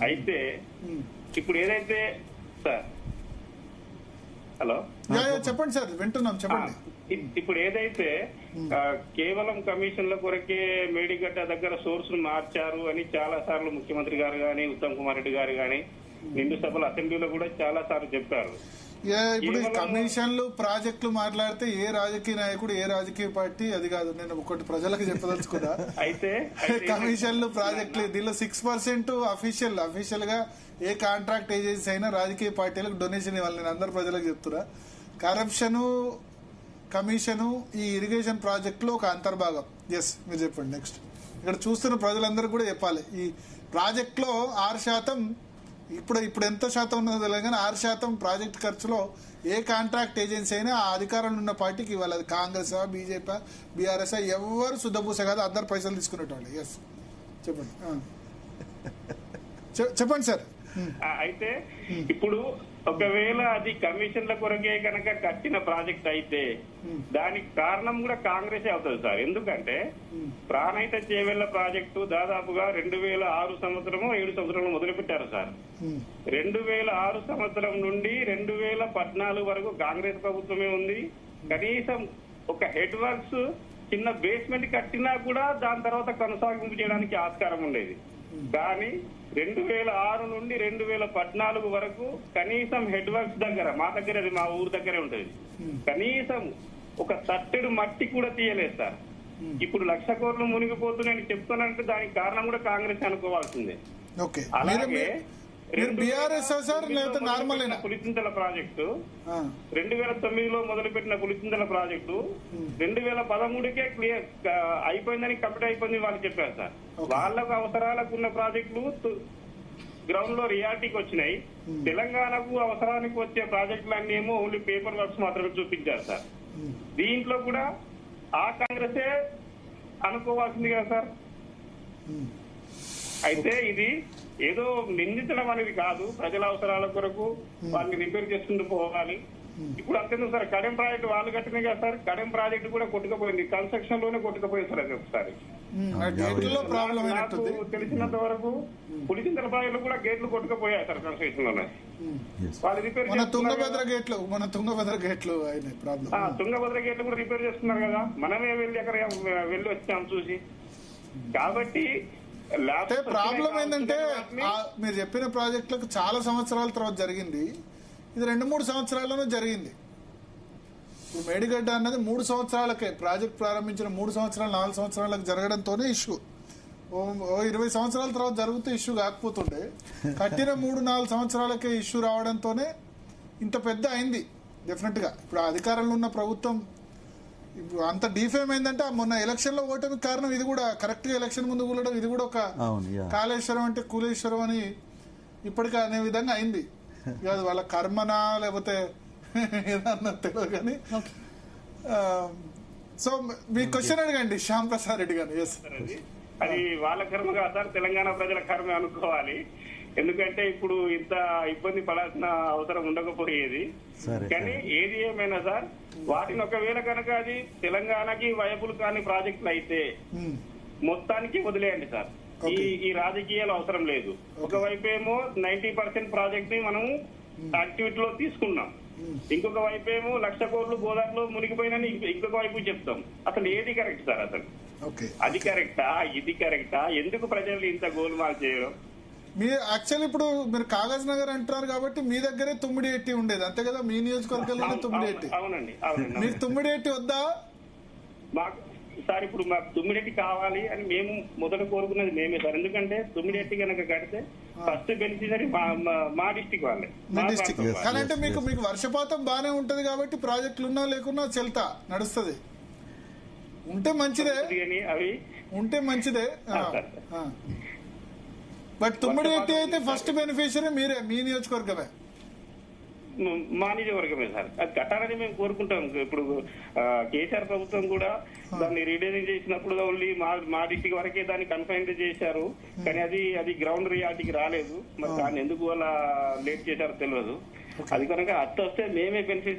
అయితే ఇప్పుడు ఏదైతే సార్ హలో చెప్పండి సార్ వింటున్నాం చెప్పండి. ఇప్పుడు ఏదైతే కేవలం కమిషన్ల కొరకే మేడిగడ్డ దగ్గర సోర్స్ ను మార్చారు అని చాలా సార్లు ముఖ్యమంత్రి గారు గాని ఉత్తమ్ కుమార్ రెడ్డి గారు గాని నిండు సభల అసెంబ్లీలో కూడా చాలా సార్లు చెప్పారు. ఇప్పుడు కమిషన్లు ప్రాజెక్టులు మాట్లాడితే ఏ రాజకీయ నాయకుడు ఏ రాజకీయ పార్టీ అది కాదు, నేను ఒకటి ప్రజలకు చెప్పదలుచుకున్నా. అయితే కమిషన్లు ప్రాజెక్టులు దీనిలో 6% అఫీషియల్ గా ఏ కాంట్రాక్ట్ ఏజెన్సీ అయినా రాజకీయ పార్టీలకు డొనేషన్ ఇవ్వాలి. నేను అందరు ప్రజలకు చెప్తున్నా. కరప్షన్ కమిషను ఈ ఇరిగేషన్ ప్రాజెక్ట్ లో ఒక అంతర్భాగం. ఎస్ మీరు చెప్పండి. నెక్స్ట్ ఇక్కడ చూస్తున్న ప్రజలందరూ కూడా చెప్పాలి. ఈ ప్రాజెక్ట్ లో 6% ఇప్పుడు ఎంత శాతం ఉన్నదో తెలియదు కానీ 6% ప్రాజెక్ట్ ఖర్చులో ఏ కాంట్రాక్ట్ ఏజెన్సీ అయినా ఆ అధికారంలో ఉన్న పార్టీకి ఇవ్వాలి. అది కాంగ్రెస్ బీజేపీ బీఆర్ఎస్ ఎవరు శుద్ధపూస కాదు, అందరు పైసలు తీసుకునేటోళ్ళు. ఎస్ చెప్పండి చెప్పండి సార్. అయితే ఇప్పుడు ఒకవేళ అది కమిషన్ల కొరకే కనుక కట్టిన ప్రాజెక్ట్ అయితే దానికి కారణం కూడా కాంగ్రెస్ అవుతుంది సార్. ఎందుకంటే ప్రాణహిత చేవెళ్ల ప్రాజెక్టు దాదాపుగా 2006 సంవత్సరము 7 సంవత్సరంలో మొదలు పెట్టారు సార్. 2006 సంవత్సరం నుండి 2014 వరకు కాంగ్రెస్ ప్రభుత్వమే ఉంది. కనీసం ఒక హెడ్ వర్క్స్ చిన్న బేస్మెంట్ కట్టినా కూడా దాని తర్వాత కొనసాగింపు చేయడానికి ఆస్కారం ఉండేది. కానీ 2006 నుండి 2014 వరకు కనీసం హెడ్ వర్క్స్ దగ్గర మా దగ్గర, అది మా ఊరు దగ్గరే ఉంటుంది, కనీసం ఒక తట్టెడు మట్టి కూడా తీయలేదు సార్. ఇప్పుడు 1,00,000 కోట్లు మునిగిపోతున్నాయని చెప్తానంటే దానికి కారణం కూడా కాంగ్రెస్ అనుకోవాల్సిందే. అలాగే పులిచింతల ప్రాజెక్టు 2009లో మొదలుపెట్టిన పులిచింతల ప్రాజెక్టు 2013కే క్లియర్ అయిపోయిందని, కంప్లీట్ అయిపోయింది వాళ్ళు చెప్పారు సార్. వాళ్ళకు అవసరాలకు ఉన్న ప్రాజెక్టులు గ్రౌండ్ లో రియాలిటీకి వచ్చినాయి. తెలంగాణకు అవసరానికి వచ్చే ప్రాజెక్టులు అన్ని ఏమో ఓన్లీ పేపర్ వర్క్స్ మాత్రమే చూపించారు సార్. దీంట్లో కూడా ఆ కాంగ్రెసే అనుకోవాల్సింది కదా సార్. అయితే ఇది ఏదో నిందించడం అనేది కాదు, ప్రజల అవసరాల కొరకు వాళ్ళని రిపేర్ చేసుకుంటూ పోవాలి. ఇప్పుడు అంతేందుకు సార్, కడెం ప్రాజెక్ట్ వాళ్ళు కట్టినాయి కదా సార్, కడెం ప్రాజెక్ట్ కూడా కొట్టుకుపోయింది, కన్స్ట్రక్షన్ లోనే కొట్టుకుపోయింది సార్. అది ఒకసారి నాకు తెలిసినంత వరకు పులిచింతల ప్రాజెక్టులు కూడా గేట్లు కొట్టుకుపోయాయి సార్ కన్స్ట్రక్షన్ లోనే. వాళ్ళు రిపేర్ తుంగభద్ర గేట్లు కూడా రిపేర్ చేస్తున్నారు కదా, మనమే వెళ్ళి అక్కడ వెళ్ళి వచ్చాం చూసి. కాబట్టి ప్రాబ్లం ఏంటంటే మీరు చెప్పిన ప్రాజెక్టులకు చాలా సంవత్సరాల తర్వాత జరిగింది, ఇది 2-3 సంవత్సరాల్లోనే జరిగింది. ఇప్పుడు మేడిగడ్డ అన్నది 3 సంవత్సరాలకే ప్రాజెక్ట్ ప్రారంభించిన 3 సంవత్సరాలు 4 సంవత్సరాలకు జరగడంతోనే ఇష్యూ. 20 సంవత్సరాల తర్వాత జరిగితే ఇష్యూ కాకపోతుండే, కట్టిన 3-4 సంవత్సరాలకే ఇష్యూ రావడంతోనే ఇంత పెద్ద అయింది. డెఫినెట్ గా ఇప్పుడు అధికారంలో ఉన్న ప్రభుత్వం ఇప్పుడు అంత డిఫేమ్ అయిందంటే మొన్న ఎలక్షన్ లో ఓటమికి కారణం ఇది కూడా. కరెక్ట్ గా ఎలక్షన్ ముందు కూలడం ఇది కూడా ఒక కాళేశ్వరం అంటే కూలేశ్వరం అని ఇప్పటికీ అనే విధంగా అయింది. కాదు వాళ్ళ కర్మనా లేకపోతే ఏదన్నా తెలియదు కానీ. సో మీ క్వశ్చన్ అడగండి శ్యామ్ ప్రసాద్ రెడ్డి గారు. అది వాళ్ళ కర్మ కాదు సార్, తెలంగాణ ప్రజల కర్మ అనుకోవాలి. ఎందుకంటే ఇప్పుడు ఇంత ఇబ్బంది పడాల్సిన అవసరం ఉండకపోయేది. కానీ ఏది ఏమైనా సార్, వాటిని ఒకవేళ కనుక అది తెలంగాణకి వయబుల్ కాని ప్రాజెక్టులు అయితే మొత్తానికి వదిలేయండి సార్. ఈ రాజకీయాలు అవసరం లేదు. ఒకవైపు ఏమో 90% ప్రాజెక్ట్ ని మనం యాక్టివిటీలో తీసుకున్నాం, ఇంకొక వైపు ఏమో 1,00,000 కోట్లు గోదావరిలో మునిగిపోయినని ఇంకొక వైపు చెప్తాం. అసలు ఏది కరెక్ట్ సార్? అసలు అది కరెక్టా ఇది కరెక్టా? ఎందుకు ప్రజలు ఇంత గోల్మాల్ చేయడం? మీరు యాక్చువల్లీ ఇప్పుడు మీరు కాగజ్ నగర్ అంటున్నారు కాబట్టి మీ దగ్గరే తుమ్మిడిఎట్టి ఉండేది అంతే కదా, మీ నియోజకవర్గంలోనే తుమ్మిడిఎట్టి. అవునండి. మీకు తుమ్మిడిఎట్టి వద్దా? మాకు సార్ ఇప్పుడు మాకు తుమ్మిడిఎట్టి కావాలి అని మేము మొదట కోరుకున్నది మేమే సార్. ఎందుకంటే తుమ్మిడిఎట్టి కనుక కడితే ఫస్ట్ బెనిఫిషరీ మా డిస్టిక్ వాళ్ళే. కానీ అంటే మీకు వర్షపాతం బానే ఉంటది కాబట్టి ప్రాజెక్టులు ఉన్నా లేకున్నా చెల్తా నడుస్తుంది. ఉంటే మంచిదే, అవి ఉంటే మంచిదే. బట్ తుమ్మిడిఎట్టి అయితే ఫస్ట్ బెనిఫిషరీ మీరే, మీ నియోజకవర్గమే. మా నియోజకవర్గమే సార్. అది కట్టాలని మేము కోరుకుంటాం. ఇప్పుడు కేసీఆర్ ప్రభుత్వం కూడా దాన్ని రీడైనింగ్ చేసినప్పుడు ఓన్లీ మా డిస్టిక్ వరకే దాన్ని కన్ఫైన్ చేశారు. కానీ అది గ్రౌండ్ రియాలిటీకి రాలేదు. మరి దాన్ని ఎందుకు అలా లేట్ చేశారో తెలియదు. అది కనుక అత్త వస్తే మేమే బెనిఫిషరీ